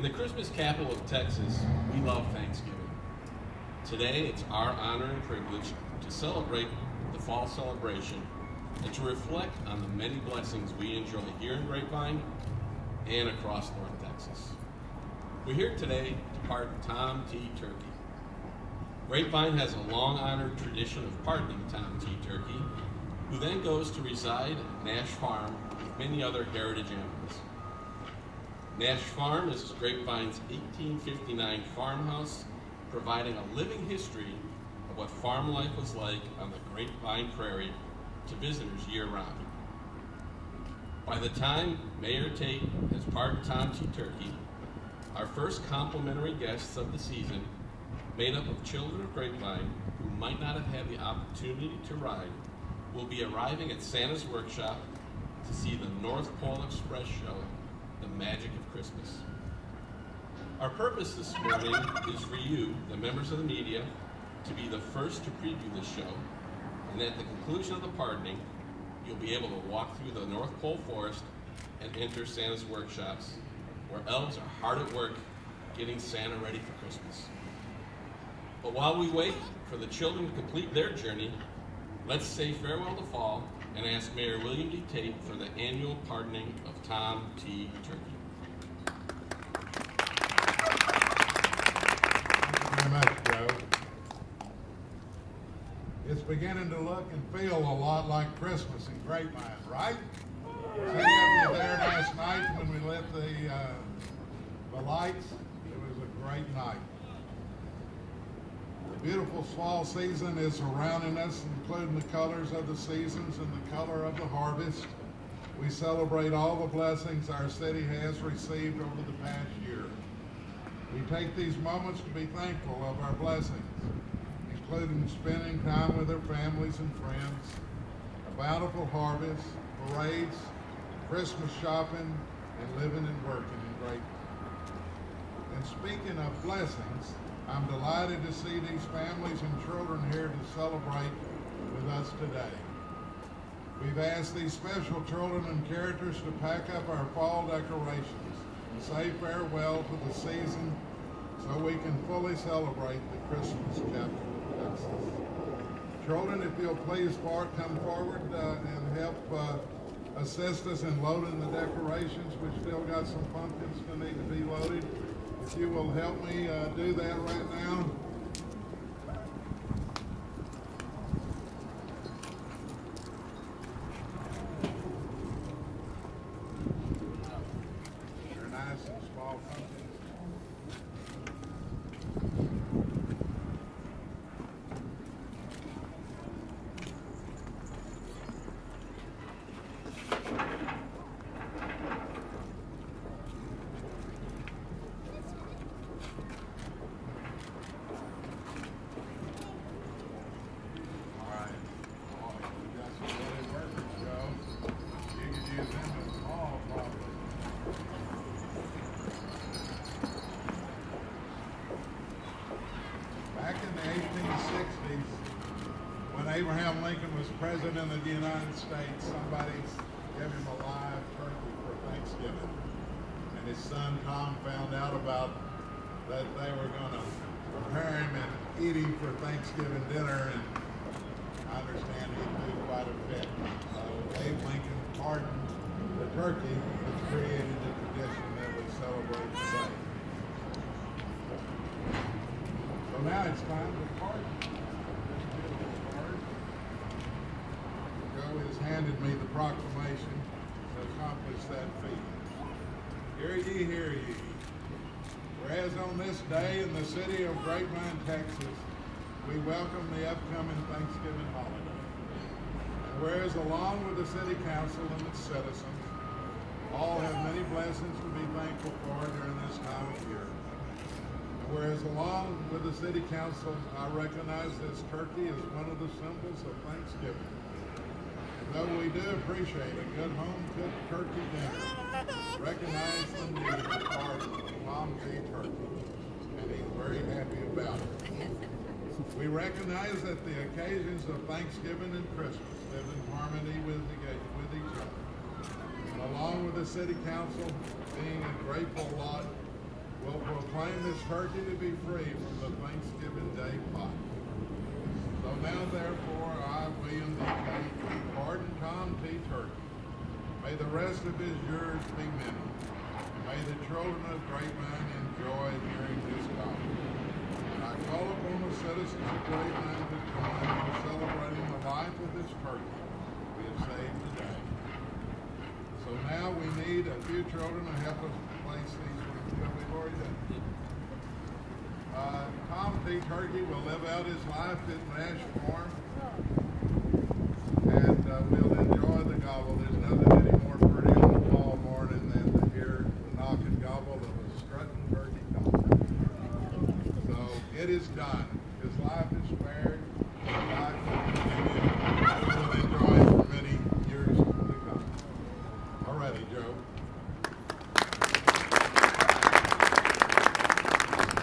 In the Christmas capital of Texas, we love Thanksgiving. Today, it's our honor and privilege to celebrate the fall celebration and to reflect on the many blessings we enjoy here in Grapevine and across North Texas. We're here today to pardon Tom T. Turkey. Grapevine has a long-honored tradition of pardoning Tom T. Turkey, who then goes to reside at Nash Farm with many other heritage animals. Nash Farm is Grapevine's 1859 farmhouse, providing a living history of what farm life was like on the Grapevine Prairie to visitors year-round. By the time Mayor Tate has pardoned Tom T. Turkey, our first complimentary guests of the season, made up of children of Grapevine who might not have had the opportunity to ride, will be arriving at Santa's Workshop to see the North Pole Express show, The Magic of Christmas. Our purpose this morning is for you, the members of the media, to be the first to preview this show, and at the conclusion of the pardoning, you'll be able to walk through the North Pole Forest and enter Santa's workshops, where elves are hard at work getting Santa ready for Christmas. But while we wait for the children to complete their journey, let's say farewell to fall and ask Mayor William D. Tate for the annual pardoning of Tom T. Turkey. Thank you very much, Joe. It's beginning to look and feel a lot like Christmas in Grapevine, right? Some of you were there last night when we lit the lights. It was a great night. The beautiful fall season is surrounding us, including the colors of the seasons and the color of the harvest. We celebrate all the blessings our city has received over the past year. We take these moments to be thankful of our blessings, including spending time with our families and friends, a bountiful harvest, parades, Christmas shopping, and living and working in Grapevine. And speaking of blessings, I'm delighted to see these families and children here to celebrate with us today. We've asked these special children and characters to pack up our fall decorations and say farewell to the season so we can fully celebrate the Christmas capital of Texas. Children, if you'll please come forward and help assist us in loading the decorations. We've still got some pumpkins that need to be loaded. If you will help me do that right now. They're nice and small pumpkins. Abraham Lincoln was president of the United States, somebody gave him a live turkey for Thanksgiving. And his son Tom found out about that they were going to prepare him and eat him for Thanksgiving dinner, and I understand he threw quite a fit. So Abe Lincoln pardoned the turkey, which created the tradition that we celebrate today. So now it's time to pardon. Has handed me the proclamation to accomplish that feat. Hear ye, hear ye. Whereas on this day in the city of Grapevine, Texas, we welcome the upcoming Thanksgiving holiday. And whereas along with the city council and its citizens, all have many blessings to be thankful for during this time of year. And whereas along with the city council, I recognize this turkey as one of the symbols of Thanksgiving. Though we do appreciate a good home-cooked turkey dinner, recognize the need of part of Tom T. Turkey, and he's very happy about it. We recognize that the occasions of Thanksgiving and Christmas live in harmony with each other. And along with the City Council being a grateful lot, will proclaim this turkey to be free from the Thanksgiving Day pot. So now therefore I, William D. Tate, pardon Tom T. Turkey. May the rest of his years be many. May the children of Grapevine enjoy hearing his call. And I call upon the citizens of Grapevine to join in celebrating the life of this turkey we have saved today. So now we need a few children to help us place these rings. We've already done it. Tom T. Turkey will live out his life at Nash Farm, and we'll enjoy the gobble. There's nothing any more pretty on a fall morning than to hear the knock and gobble of a strutting turkey cock. So it is done. His life is spared. His life will continue. We will enjoy it for many years to come. All righty, Joe.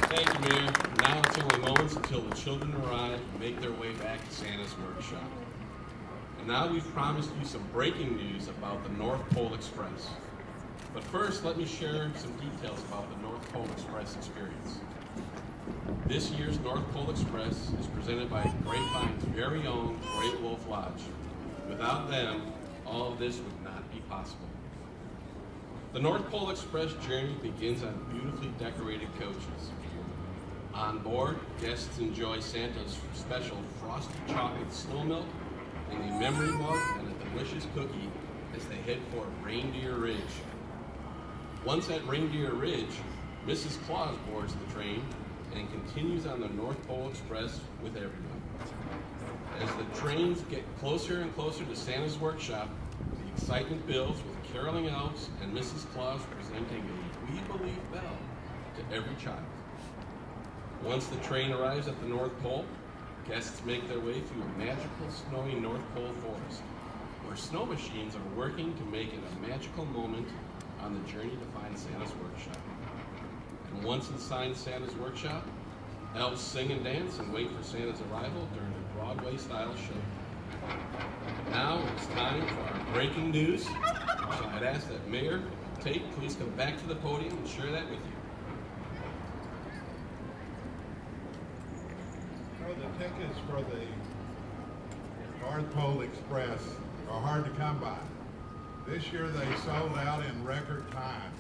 Thank you, Mayor. Now it's only moments until the children arrive and make their way back to Santa's workshop. And now we've promised you some breaking news about the North Pole Express. But first, let me share some details about the North Pole Express experience. This year's North Pole Express is presented by Grapevine's very own Great Wolf Lodge. Without them, all of this would not be possible. The North Pole Express journey begins on beautifully decorated coaches. On board, guests enjoy Santa's special frosted chocolate snow milk and a memory mug and a delicious cookie as they head for Reindeer Ridge. Once at Reindeer Ridge, Mrs. Claus boards the train and continues on the North Pole Express with everyone. As the trains get closer and closer to Santa's workshop, the excitement builds with caroling elves and Mrs. Claus presenting a We Believe bell to every child. Once the train arrives at the North Pole, guests make their way through a magical snowy North Pole forest, where snow machines are working to make it a magical moment on the journey to find Santa's workshop. And once inside Santa's workshop, elves sing and dance and wait for Santa's arrival during a Broadway-style show. Now it's time for our breaking news, so I'd ask that Mayor Tate please come back to the podium and share that with you. The tickets for the North Pole Express are hard to come by. This year they sold out in record time.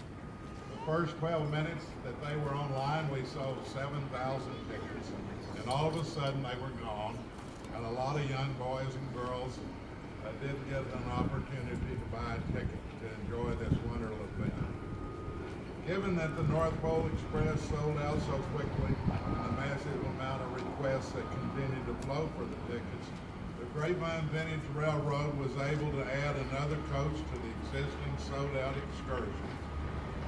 The first 12 minutes that they were online, we sold 7,000 tickets. And all of a sudden they were gone. And a lot of young boys and girls didn't get an opportunity to buy a ticket to enjoy this wonderful event. Given that the North Pole Express sold out so quickly and the massive amount of requests that continue to flow for the tickets, the Grapevine Vintage Railroad was able to add another coach to the existing sold-out excursion.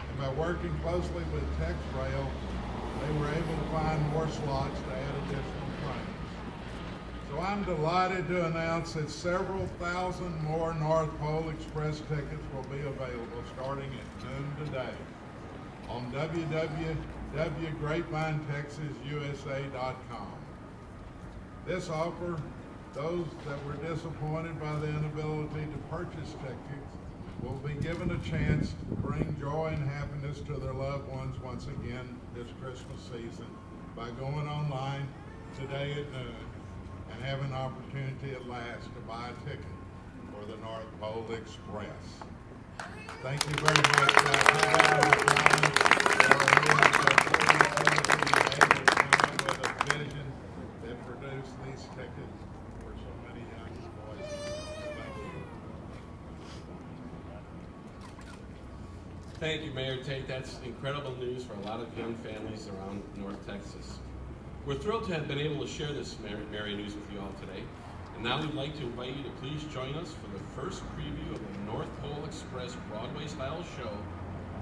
And by working closely with TexRail, they were able to find more slots to add additional trains. So I'm delighted to announce that several thousand more North Pole Express tickets will be available starting at noon today on www.grapevinetexasusa.com. This offer, those that were disappointed by the inability to purchase tickets will be given a chance to bring joy and happiness to their loved ones once again this Christmas season by going online today at noon and have an opportunity at last to buy a ticket for the North Pole Express. Thank you very much. With a vision that produced these tickets for so many young boys. Thank you. Thank you, Mayor Tate. That's incredible news for a lot of young families around North Texas. We're thrilled to have been able to share this merry news with you all today. And now we'd like to invite you to please join us for the first preview of the North Pole Express Broadway-style show,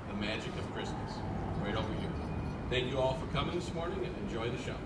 The Magic of Christmas, right over here. Thank you all for coming this morning and enjoy the show.